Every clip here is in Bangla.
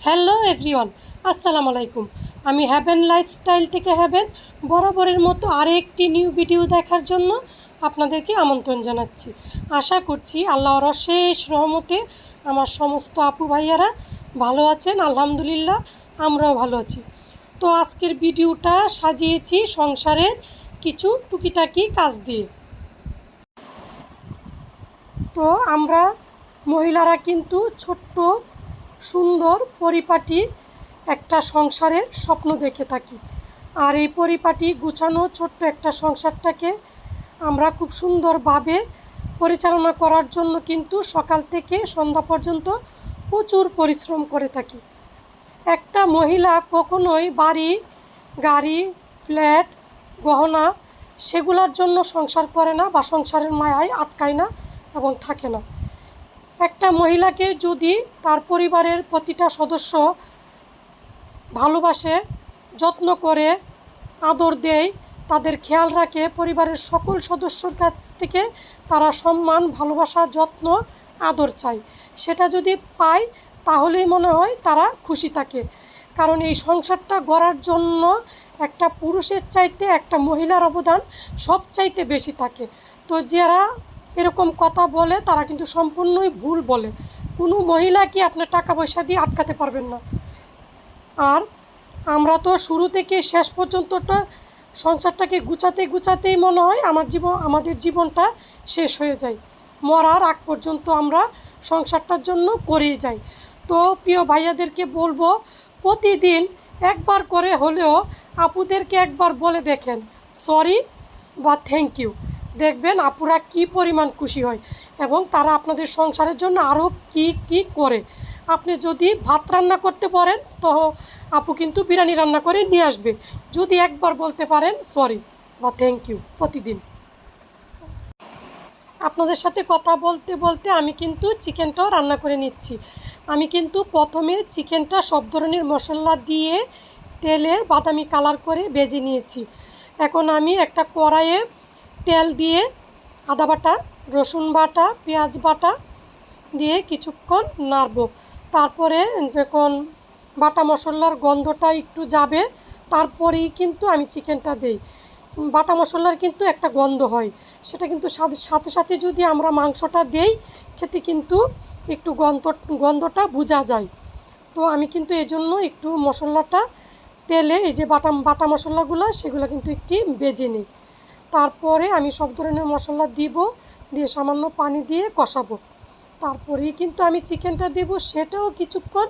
হ্যালো এভরিওয়ান, আসসালামু আলাইকুম। আমি হ্যাভেন লাইফস্টাইল থেকে হ্যাভেন বরাবরের মতো আরেকটি নিউ ভিডিও দেখার জন্য আপনাদেরকে আমন্ত্রণ জানাচ্ছি। আশা করছি আল্লাহর অশেষ রহমতে আমার সমস্ত আপু ভাইয়ারা ভালো আছেন। আলহামদুলিল্লাহ, আমরাও ভালো আছি। তো আজকের ভিডিওটা সাজিয়েছি সংসারের কিছু টুকিটাকি কাজ দিয়ে। তো আমরা মহিলারা কিন্তু ছোট্ট সুন্দর পরিপাটি একটা সংসারের স্বপ্ন দেখে থাকি। আর এই পরিপাটি গুছানো ছোট্ট একটা সংসারটাকে আমরা খুব সুন্দরভাবে পরিচালনা করার জন্য কিন্তু সকাল থেকে সন্ধ্যা পর্যন্ত প্রচুর পরিশ্রম করে থাকি। একটা মহিলা কখনোই বাড়ি, গাড়ি, ফ্ল্যাট, গহনা সেগুলোর জন্য সংসার করে না বা সংসারের মায়ায় আটকায় না এবং থাকে না। একটা মহিলাকে যদি তার পরিবারের প্রতিটা সদস্য ভালোবাসে, যত্ন করে, আদর দেয়, তাদের খেয়াল রাখে, পরিবারের সকল সদস্যর কাছ থেকে তারা সম্মান, ভালোবাসা, যত্ন, আদর চায়, সেটা যদি পায় তাহলেই মনে হয় তারা খুশি থাকে। কারণ এই সংসারটা গড়ার জন্য একটা পুরুষের চাইতে একটা মহিলার অবদান সব চাইতে বেশি থাকে। তো যারা এরকম কথা বলে তারা কিন্তু সম্পূর্ণই ভুল বলে। কোনো মহিলাকে আপনার টাকা পয়সা দিয়ে আটকাতে পারবেন না। আর আমরা তো শুরু থেকে শেষ পর্যন্তটা সংসারটাকে গুছাতেই মনে হয় আমাদের জীবনটা শেষ হয়ে যায়। মরার আগ পর্যন্ত আমরা সংসারটার জন্য করেই যাই। তো প্রিয় ভাইয়াদেরকে বলবো, প্রতিদিন একবার করে হলেও আপুদেরকে একবার বলে দেখেন সরি বা থ্যাংক ইউ। দেখবেন আপুরা কি পরিমাণ খুশি হয় এবং তারা আপনাদের সংসারের জন্য আরও কি করে। আপনি যদি ভাত রান্না করতে পারেন তো আপু কিন্তু বিরিয়ানি রান্না করে নিয়ে আসবে, যদি একবার বলতে পারেন সরি বা থ্যাংক ইউ প্রতিদিন। আপনাদের সাথে কথা বলতে বলতে আমি কিন্তু চিকেনটাও রান্না করে নিচ্ছি। আমি কিন্তু প্রথমে চিকেনটা সব ধরনের মশলা দিয়ে তেলে বাদামি কালার করে ভেজে নিয়েছি। এখন আমি একটা কড়াইয়ে তেল দিয়ে আদা বাটা, রসুন বাটা, পেঁয়াজ বাটা দিয়ে কিছুক্ষণ নাড়ব। তারপরে যখন বাটা মশলার গন্ধটা একটু যাবে তারপরেই কিন্তু আমি চিকেনটা দিই। বাটা মশলার কিন্তু একটা গন্ধ হয়, সেটা কিন্তু সাথে সাথে যদি আমরা মাংসটা দেই খেতে কিন্তু একটু গন্ধটা বোঝা যায়। তো আমি কিন্তু এজন্য একটু মশলাটা তেলে এই যে বাটা মশলাগুলো সেগুলো কিন্তু একটু ভেজে নিই। তারপরে আমি সব ধরনের মশলা দিয়ে সামান্য পানি দিয়ে কষাবো। তারপরেই কিন্তু আমি চিকেনটা দেব, সেটাও কিছুক্ষণ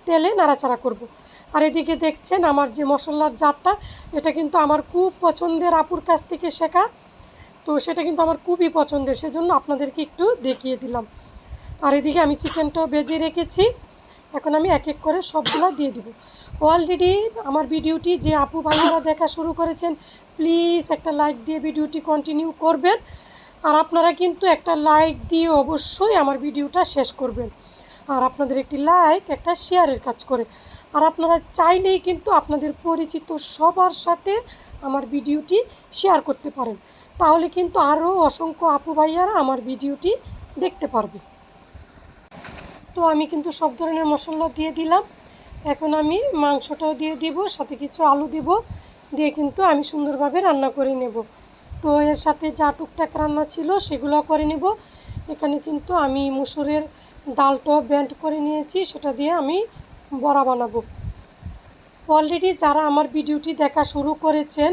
তেলে নাড়াচাড়া করব। আর এদিকে দেখছেন আমার যে মশলার জারটা, এটা কিন্তু আমার খুব পছন্দের, আপুর কাছ থেকে শেখা। তো সেটা কিন্তু আমার খুবই পছন্দের, সেজন্য আপনাদেরকে একটু দেখিয়ে দিলাম। আর এদিকে আমি চিকেনটাও ভেজে রেখেছি। এখন আমি এক এক করে সবগুলো দিয়ে দিব। অলরেডি আমার ভিডিওটি যে আপু ভাইয়ারা দেখা শুরু করেছেন, প্লিজ একটা লাইক দিয়ে ভিডিওটি কন্টিনিউ করবেন। আর আপনারা কিন্তু একটা লাইক দিয়ে অবশ্যই আমার ভিডিওটা শেষ করবেন। আর আপনাদের একটি লাইক একটা শেয়ারের কাজ করে। আর আপনারা চাইলেই কিন্তু আপনাদের পরিচিত সবার সাথে আমার ভিডিওটি শেয়ার করতে পারেন, তাহলে কিন্তু আরও অসংখ্য আপু ভাইয়ারা আমার ভিডিওটি দেখতে পারবে। তো আমি কিন্তু সব ধরনের মশলা দিয়ে দিলাম। এখন আমি মাংসটাও দিয়ে দিব, সাথে কিছু আলু দিব, দিয়ে কিন্তু আমি সুন্দরভাবে রান্না করে নেব। তো এর সাথে যা টুকটাক রান্না ছিল সেগুলো করে নেব। এখানে কিন্তু আমি মুসুরের ডালটাও ব্লেন্ড করে নিয়েছি, সেটা দিয়ে আমি বড়া বানাবো। অলরেডি যারা আমার ভিডিওটি দেখা শুরু করেছেন,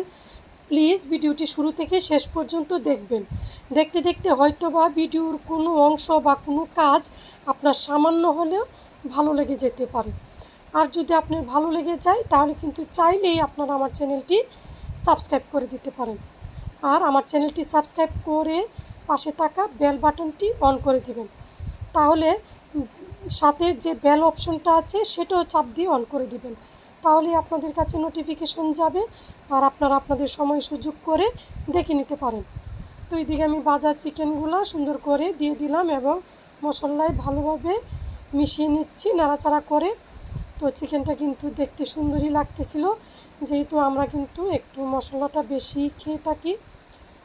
প্লিজ ভিডিওটি শুরু থেকে শেষ পর্যন্ত দেখবেন। দেখতে দেখতে হয়তো বা ভিডিওর কোনো অংশ বা কোনো কাজ আপনার সামান্য হলেও ভালো লেগে যেতে পারে। আর যদি আপনার ভালো লেগে যায় তাহলে কিন্তু চাইলেই আপনারা আমার চ্যানেলটি সাবস্ক্রাইব করে দিতে পারেন। আর আমার চ্যানেলটি সাবস্ক্রাইব করে পাশে থাকা বেল বাটনটি অন করে দিবেন, তাহলে সাথে যে বেল অপশনটা আছে সেটাও চাপ দিয়ে অন করে দিবেন, তাহলে আপনাদের কাছে নোটিফিকেশন যাবে আর আপনারা আপনাদের সময় সুযোগ করে দেখে নিতে পারেন। তো এইদিকে আমি ভাজা চিকেনগুলো সুন্দর করে দিয়ে দিলাম এবং মশলায় ভালোভাবে মিশিয়ে নিচ্ছি নাড়াচাড়া করে। তো চিকেনটা কিন্তু দেখতে সুন্দরই লাগতেছিল, যেহেতু আমরা কিন্তু একটু মশলাটা বেশি খেয়ে থাকি।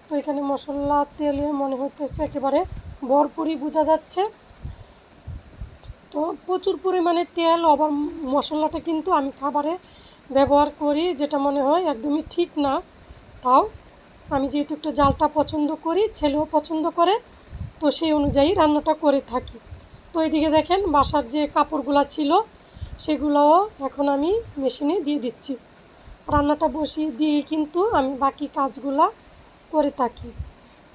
তো এখানে মশলা তেলে মনে হতেছে একেবারে ভরপুরই বোঝা যাচ্ছে। তো প্রচুর পরিমাণে তেল আবার মশলাটা কিন্তু আমি খাবারে ব্যবহার করি, যেটা মনে হয় একদমই ঠিক না। তাও আমি যেহেতু একটু জালটা পছন্দ করি, ছেলেও পছন্দ করে, তো সেই অনুযায়ী রান্নাটা করে থাকি। তো এদিকে দেখেন বাসার যে কাপড়গুলো ছিল সেগুলোও এখন আমি মেশিনে দিয়ে দিচ্ছি। রান্নাটা বসিয়ে দিয়ে কিন্তু আমি বাকি কাজগুলা করে থাকি।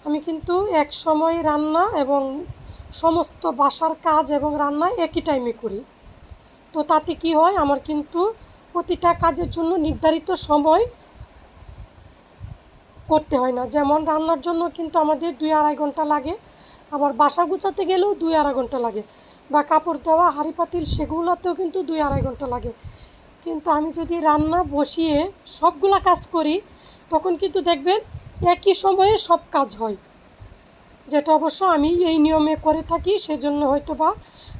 আমি কিন্তু এক সময় রান্না এবং সমস্ত বাসার কাজ এবং রান্না একই টাইমে করি। তো তাতে কি হয়, আমার কিন্তু প্রতিটা কাজের জন্য নির্ধারিত সময় করতে হয় না। যেমন রান্নার জন্য কিন্তু আমাদের 2-2.5 ঘন্টা লাগে, আবার বাসা গুছাতে গেলেও 2-2.5 ঘন্টা লাগে, বা কাপড় দেওয়া হাঁড়ি পাতিল সেগুলোতেও কিন্তু 2-2.5 ঘন্টা লাগে। কিন্তু আমি যদি রান্না বসিয়ে সবগুলা কাজ করি তখন কিন্তু দেখবেন একই সময়ে সব কাজ হয়, যেটা অবশ্য আমি এই নিয়মে করে থাকি। সেজন্য হয়তো বা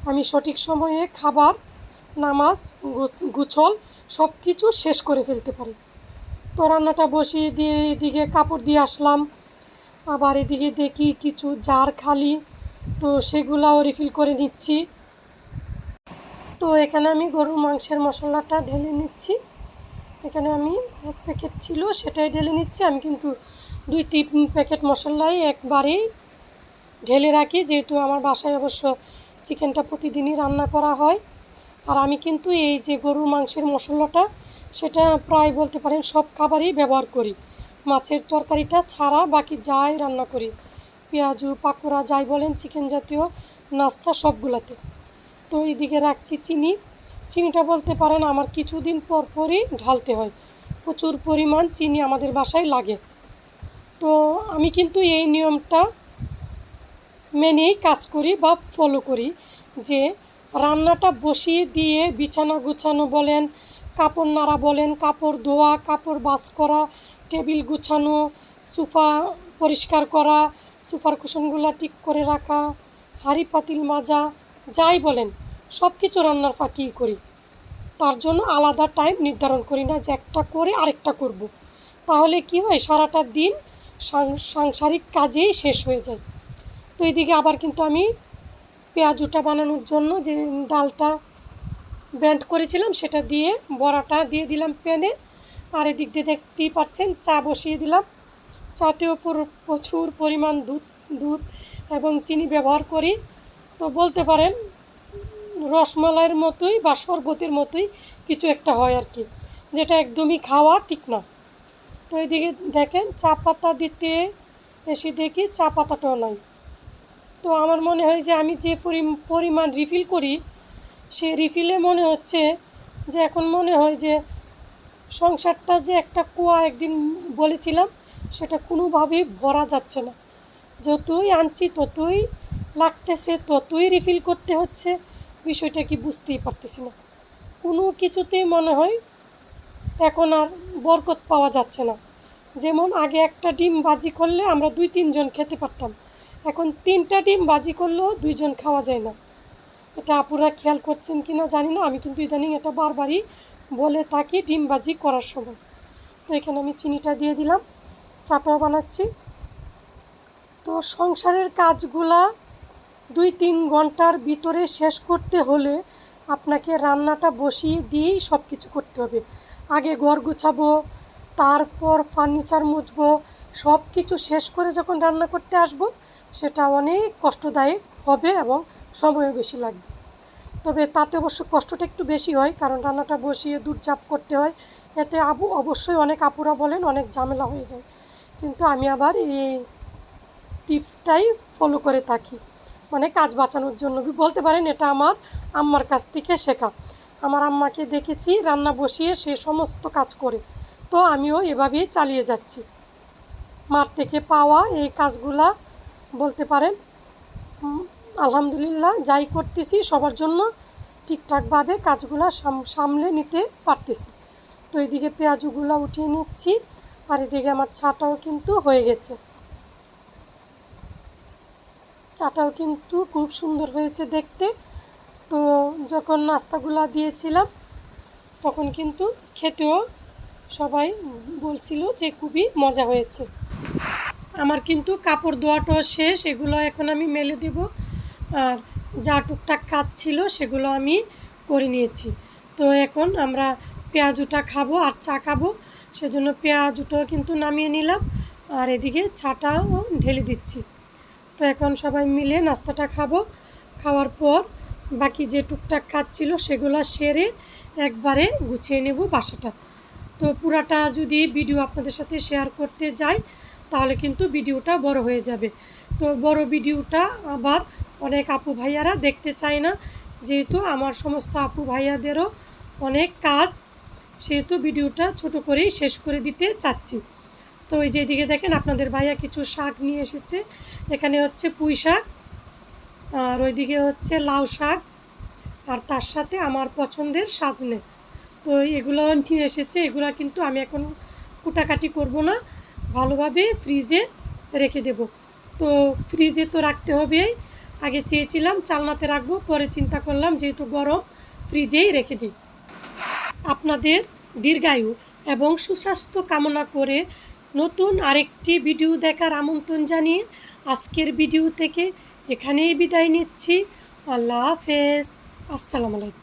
আমি সঠিক সময়ে খাবার, নামাজ, গোছল সব কিছু শেষ করে ফেলতে পারি। তো রান্নাটা বসিয়ে দিয়ে এদিকে কাপড় দিয়ে আসলাম, আবার এদিকে দেখি কিছু জার খালি, তো সেগুলাও রিফিল করে নিচ্ছি। তো এখানে আমি গরুর মাংসের মশলাটা ঢেলে নিচ্ছি। এখানে আমি 1 প্যাকেট ছিল সেটাই ঢেলে নিচ্ছি। আমি কিন্তু 2-3 প্যাকেট মশলাই একবারেই ঢেলে রাখি, যেহেতু আমার বাসায় অবশ্য চিকেনটা প্রতিদিনই রান্না করা হয়। আর আমি কিন্তু এই যে গরুর মাংসের মশলাটা সেটা প্রায় বলতে পারেন সব খাবারই ব্যবহার করি, মাছের তরকারিটা ছাড়া বাকি যাই রান্না করি, পেঁয়াজু পাকোড়া যাই বলেন, চিকেন জাতীয় নাস্তা সবগুলাতে। তো এইদিকে রাখছি চিনি। চিনিটা বলতে পারেন আমার কিছুদিন পর পরই ঢালতে হয়, প্রচুর পরিমাণ চিনি আমাদের বাসায় লাগে। তো আমি কিন্তু এই নিয়মটা মেনেই কাজ করি বা ফলো করি, যে রান্নাটা বসিয়ে দিয়ে বিছানা গুছানো বলেন, কাপড় নাড়া বলেন, কাপড় ধোয়া, কাপড় ভাঁজ করা, টেবিল গুছানো, সোফা পরিষ্কার করা, সোফার কুশনগুলো ঠিক করে রাখা, হাঁড়ি পাতিল মাজা যাই বলেন সব কিছু রান্নার ফাঁকিই করি। তার জন্য আলাদা টাইম নির্ধারণ করি না যে একটা করে আরেকটা করব। তাহলে কি হয়, সারাটা দিন সাংসারিক কাজেই শেষ হয়ে যায়। তো এইদিকে আবার কিন্তু আমি পেঁয়াজুটা বানানোর জন্য যে ডালটা ব্যান্ড করেছিলাম সেটা দিয়ে বড়াটা দিয়ে দিলাম প্যানে। আর এদিক দিয়ে দেখতেই পাচ্ছেন চা বসিয়ে দিলাম। চাতেও প্রচুর পরিমাণ দুধ এবং চিনি ব্যবহার করি। তো বলতে পারেন রসমালাইয়ের মতোই বা শরবতের মতোই কিছু একটা হয় আর কি, যেটা একদমই খাওয়া ঠিক না। তো এদিকে দেখেন চা পাতা দিতে এসে দেখি চা পাতাটাও নাই। তো আমার মনে হয় যে আমি যে পরিমাণ রিফিল করি সে রিফিলে মনে হচ্ছে যে এখন মনে হয় যে সংসারটা যে একটা কুয়া একদিন বলেছিলাম সেটা কোনোভাবেই ভরা যাচ্ছে না। যতই আনছি ততই লাগতেছে, ততই রিফিল করতে হচ্ছে। বিষয়টা কি বুঝতেই পারতেছি না, কোনো কিছুতেই মনে হয় এখন আর বরকত পাওয়া যাচ্ছে না। যেমন আগে একটা ডিম ভাজি করলে আমরা 2-3 জন খেতে পারতাম, এখন 3টা ডিম ভাজি করলেও 2 জন খাওয়া যায় না। এটা আপুরা খেয়াল করছেন কি না জানি না, আমি কিন্তু ইদানিং এটা বারবারই বলে থাকি ডিম ভাজি করার সময়। তো এখানে আমি চিনিটা দিয়ে দিলাম, চাটাও বানাচ্ছি। তো সংসারের কাজগুলা 2-3 ঘন্টার ভিতরে শেষ করতে হলে আপনাকে রান্নাটা বসিয়ে দিয়েই সব কিছু করতে হবে। আগে ঘর গুছাবো, তারপর ফার্নিচার মুছবো, সব কিছু শেষ করে যখন রান্না করতে আসবো সেটা অনেক কষ্টদায়ক হবে এবং সময়ও বেশি লাগবে। তবে তাতে অবশ্য কষ্টটা একটু বেশি হয়, কারণ রান্নাটা বসিয়ে দুধ করতে হয়, এতে অবশ্যই অনেক আপুরা বলেন অনেক ঝামেলা হয়ে যায়। কিন্তু আমি আবার এই টিপসটাই ফলো করে থাকি, মানে কাজ বাঁচানোর জন্য বলতে পারেন। এটা আমার আম্মার কাছ থেকে শেখা। আমার আম্মাকে দেখেছি রান্না বসিয়ে সে সমস্ত কাজ করে, তো আমিও এভাবেই চালিয়ে যাচ্ছি। মার থেকে পাওয়া এই কাজগুলা বলতে পারেন আলহামদুলিল্লাহ যাই করতেছি সবার জন্য ঠিকঠাকভাবে কাজগুলো সামলে নিতে পারতেছি। তো এদিকে পেঁয়াজগুলো উঠিয়ে নিচ্ছি, আর এদিকে আমার চাটাও কিন্তু হয়ে গেছে। চাটাও কিন্তু খুব সুন্দর হয়েছে দেখতে। তো যখন নাস্তাগুলো দিয়েছিলাম তখন কিন্তু খেতেও সবাই বলছিল যে খুবই মজা হয়েছে। আমার কিন্তু কাপড় ধোয়াটাও শেষ, এগুলো এখন আমি মেলে দেব। আর যা টুকটাক কাজ ছিল সেগুলো আমি করে নিয়েছি। তো এখন আমরা পেঁয়াজুটা খাবো আর চা খাবো, সেজন্য পেঁয়াজুটাও কিন্তু নামিয়ে নিলাম আর এদিকে চাটাও ঢেলে দিচ্ছি। তো এখন সবাই মিলে নাস্তাটা খাবো। খাওয়ার পর বাকি যে টুকটাক কাজ ছিল সেগুলো সেরে একবারে গুছিয়ে নেব বাসাটা। তো পুরাটা যদি ভিডিও আপনাদের সাথে শেয়ার করতে যাই তাহলে কিন্তু ভিডিওটা বড় হয়ে যাবে। তো বড় ভিডিওটা আবার অনেক আপু ভাইয়ারা দেখতে চায় না, যেহেতু আমার সমস্ত আপু ভাইয়াদেরও অনেক কাজ, সেহেতু ভিডিওটা ছোট করেই শেষ করে দিতে চাচ্ছি। তো ওই যে এদিকে দেখেন আপনাদের ভাইয়া কিছু শাক নিয়ে এসেছে, এখানে হচ্ছে পুঁই শাক আর ওইদিকে হচ্ছে লাউ শাক আর তার সাথে আমার পছন্দের সাজনে। তো এগুলো নিয়ে এসেছে, এগুলো কিন্তু আমি এখন কুটাকাটি করব না, ভালোভাবে ফ্রিজে রেখে দেব। তো ফ্রিজে তো রাখতে হবেই, আগে চেয়েছিলাম চালনাতে রাখবো, পরে চিন্তা করলাম যেহেতু গরম ফ্রিজেই রেখে দিই। আপনাদের দীর্ঘায়ু এবং সুস্বাস্থ্য কামনা করে নতুন আরেকটি ভিডিও দেখার আমন্ত্রণ জানিয়ে আজকের ভিডিও থেকে এখানেই বিদায় নিচ্ছি। আল্লাহ হাফেজ, আসসালামু আলাইকুম।